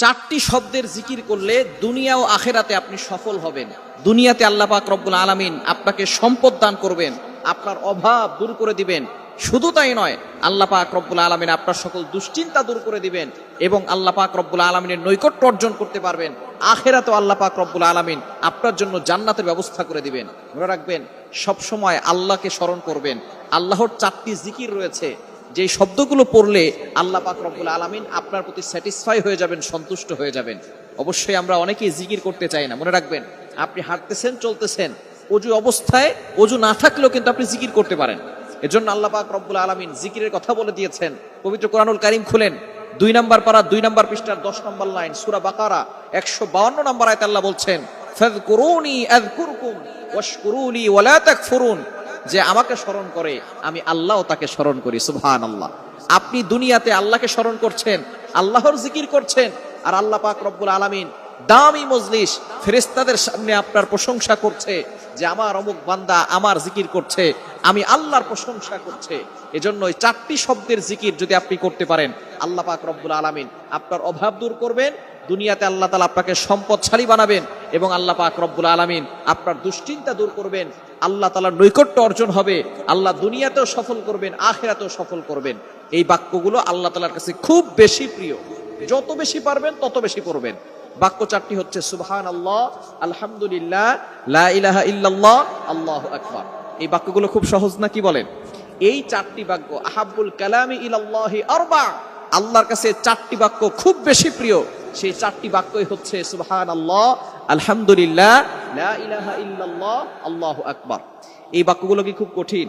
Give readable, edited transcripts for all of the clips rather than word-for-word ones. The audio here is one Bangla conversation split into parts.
চারটি শব্দের জিকির করলে দুনিয়া ও আখেরাতে আপনি সফল হবেন। দুনিয়াতে আল্লাহ পাক রব্বুল আলামিন আপনাকে সম্পদ দান করবেন, আপনার অভাব দূর করে দিবেন। শুধু তাই নয়, আল্লাহ পাক রব্বুল আলামিন আপনার সকল দুশ্চিন্তা দূর করে দিবেন এবং আল্লাহ পাক রব্বুল আলামিনের নৈকট্য অর্জন করতে পারবেন। আখেরাতেও আল্লাহ পাক রব্বুল আলামিন আপনার জন্য জান্নাতের ব্যবস্থা করে দিবেন। মনে রাখবেন, সবসময় আল্লাহকে স্মরণ করবেন। আল্লাহর চারটি জিকির রয়েছে, যে শব্দগুলো পড়লে আল্লাহ পাক রব্বুল আলামিন আপনার প্রতি স্যাটিসফাই হয়ে যাবেন, সন্তুষ্ট হয়ে যাবেন। অবশ্যই আমরা অনেকেই জিকির করতে চাই না। মনে রাখবেন, আপনি হাঁটতেছেন, চলতেছেন, অজু অবস্থায় অজু না থাকলেও কিন্তু আপনি জিকির করতে পারেন। এজন্য আল্লাহ পাক রব্বুল আলামিন জিকিরের কথা বলে দিয়েছেন। পবিত্র কোরআনুল কারীম খুলেন, 2 নম্বর পারা 2 নম্বর পৃষ্ঠার 10 নম্বর লাইন, সূরা বাকারা 152 নম্বর আয়াতে আল্লাহ বলছেন, ফাযকুরুনি আযকুরকুম ওয়াশকুরুলি ওয়ালা তাকফুরুন, যে আমাকে স্মরণ করে আমি আল্লাহও তাকে স্মরণ করি। সুবহানাল্লাহ। আপনি দুনিয়াতে আল্লাহকে স্মরণ করছেন, আল্লাহর জিকির করছেন, আর আল্লাহ পাক রব্বুল আলামিন দামি মজলিস ফেরেশতাদের সামনে আপনার প্রশংসা করছে যে আমার অমুক বান্দা আমার জিকির করছে, আমি আল্লাহর প্রশংসা করছে। এজন্য এই চারটি শব্দের জিকির যদি আপনি করতে পারেন, আল্লাহ পাক রব্বুল আলামিন আপনার অভাব দূর করবেন, দুনিয়াতে আল্লাহ তাআলা আপনাকে সম্পদশালী বানাবেন এবং আল্লাহ পাক রব্বুল আলামিন আপনার দুশ্চিন্তা দূর করবেন। আল্লাহ তাআলার নৈকট্য অর্জন হবে, আল্লাহ দুনিয়াতেও সফল করবেন, আখিরাতেও সফল করবেন। এই বাক্যগুলো আল্লাহ তাআলার কাছে খুব বেশি প্রিয়। যত বেশি পারবেন তত বেশি পড়বেন। বাক্য চারটি হচ্ছে সুবহানাল্লাহ, আলহামদুলিল্লাহ, লা ইলাহা ইল্লাল্লাহ, আল্লাহু আকবার। এই বাক্যগুলো খুব সহজ না, কি বলেন? এই চারটি বাক্য আহাব্বুল কালামি ইলাল্লাহি আরবা, আল্লাহর কাছে চারটি বাক্য খুব বেশি প্রিয়। সেই চারটি বাক্যই হচ্ছে সুবহানাল্লাহ, আলহামদুলিল্লাহ, লা ইলাহা ইল্লাল্লাহ, আল্লাহু আকবার। এই বাক্যগুলো কি খুব কঠিন?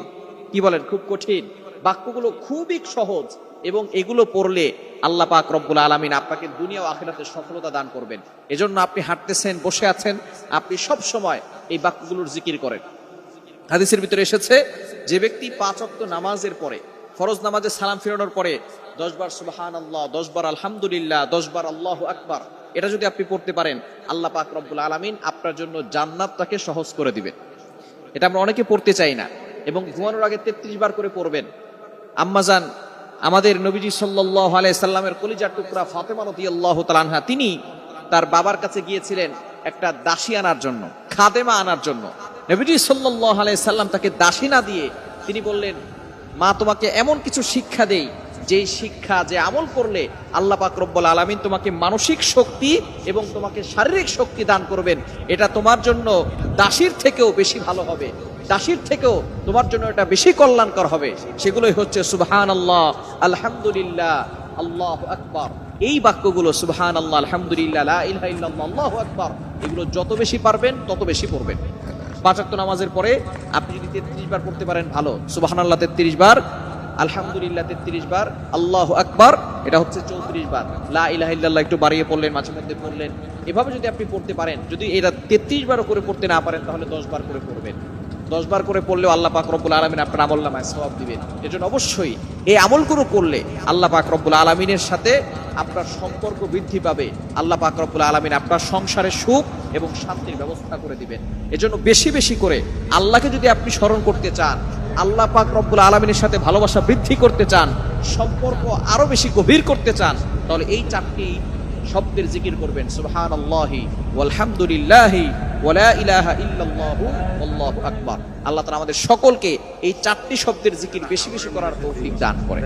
কি বলেন? খুব কঠিন। বাক্যগুলো খুবই সহজ এবং এগুলো পড়লে আল্লাহ পাক রব্বুল আলামিন আপনাকে দুনিয়া ও আখিরাতে সফলতা দান করবেন। এজন্য আপনি হাঁটতেছেন, বসে আছেন, আপনি সব সময় এই বাক্যগুলোর জিকির করেন। হাদিসের ভিতরে এসেছে, যে ব্যক্তি 5 ওয়াক্ত নামাজের পরে, ফরজ নামাজে সালাম ফিরানোর পরে 10 বার সুবহানাল্লাহ, 10 বার আলহামদুলিল্লাহ, 10 বার আল্লাহু আকবার, এটা যদি আপনি পড়তে পারেন, আল্লাহ পাক রব্বুল আলামিন আপনার জন্য জান্নাতটাকে সহজ করে দিবেন। এটা আমরা অনেকে পড়তে চাই না এবং ঘুমানোর আগে 33 বার করে পড়বেন। আম্মাজান আমাদের নবীজি সাল্লাল্লাহু আলাইহি সাল্লামের কলিজার টুকরা ফাতেমা রাদিয়াল্লাহু তাআলা আনহা, তিনি তার বাবার কাছে গিয়েছিলেন একটা দাসী আনার জন্য, খাদেমা আনার জন্য। নবীজি সাল্লাল্লাহু আলাইহি সাল্লাম তাকে দাসী না দিয়ে তিনি বললেন, মা, তোমাকে এমন কিছু শিক্ষা দেই, যেই শিক্ষা, যে আমল করলে আল্লাহ পাক রব্বুল আলামিন তোমাকে মানসিক শক্তি এবং তোমাকে শারীরিক শক্তি দান করবেন। এটা তোমার জন্য দাসীর থেকেও বেশি ভালো হবে, দাসীর থেকেও তোমার জন্য এটা বেশি কল্যাণকর হবে। সেগুলোই হচ্ছে সুবহানাল্লাহ, আলহামদুলিল্লাহ, আল্লাহু আকবার। এই বাক্যগুলো সুবহানাল্লাহ, আলহামদুলিল্লাহ, লা ইলাহা ইল্লাল্লাহ, আল্লাহু আকবার, এগুলো যত বেশি পারবেন তত বেশি পড়বেন। 5 ওয়াক্ত নামাজের পরে আপনি যদি 33 বার পড়তে পারেন, ভালো। সুবহানাল্লাহ 33 বার, আলহামদুলিল্লাহ 33 বার, আল্লাহু আকবার এটা হচ্ছে 34 বার, লা ইলাহা ইল্লাল্লাহ একটু বাড়িয়ে পড়লেন, মাঝে মধ্যে পড়লেন। এভাবে যদি আপনি পড়তে পারেন, যদি এটা 33 বারও করে পড়তে না পারেন, তাহলে 10 বার করে পড়বেন। 10 বার করে পড়লেও আল্লাহ পাক রব্বুল আলামিন আপনার আমলনামায় সওয়াব দিবেন। এজন্য অবশ্যই এই আমলগুলো করলে আল্লাহ পাক রব্বুল আলামিনের সাথে আপনার সম্পর্ক বৃদ্ধি পাবে। আল্লাহ পাক রব্বুল আলামিন আপনার সংসারে সুখ এবং শান্তির ব্যবস্থা করে দিবেন। এজন্য বেশি বেশি করে আল্লাহকে যদি আপনি স্মরণ করতে চান, আল্লাহ পাক রব্বুল আলামিনের সাথে ভালোবাসা বৃদ্ধি করতে চান, সম্পর্ক আরো বেশি গভীর করতে চান, তাহলে এই চারটি শব্দের জিকির করবেন। সুবহানাল্লাহি ওয়ালহামদুলিল্লাহি ওয়া লা ইলাহা ইল্লাল্লাহু আল্লাহু আকবার। আল্লাহ তাআলা আমাদের সকলকে এই চারটি শব্দের জিকির বেশি বেশি করার তৌফিক দান করেন।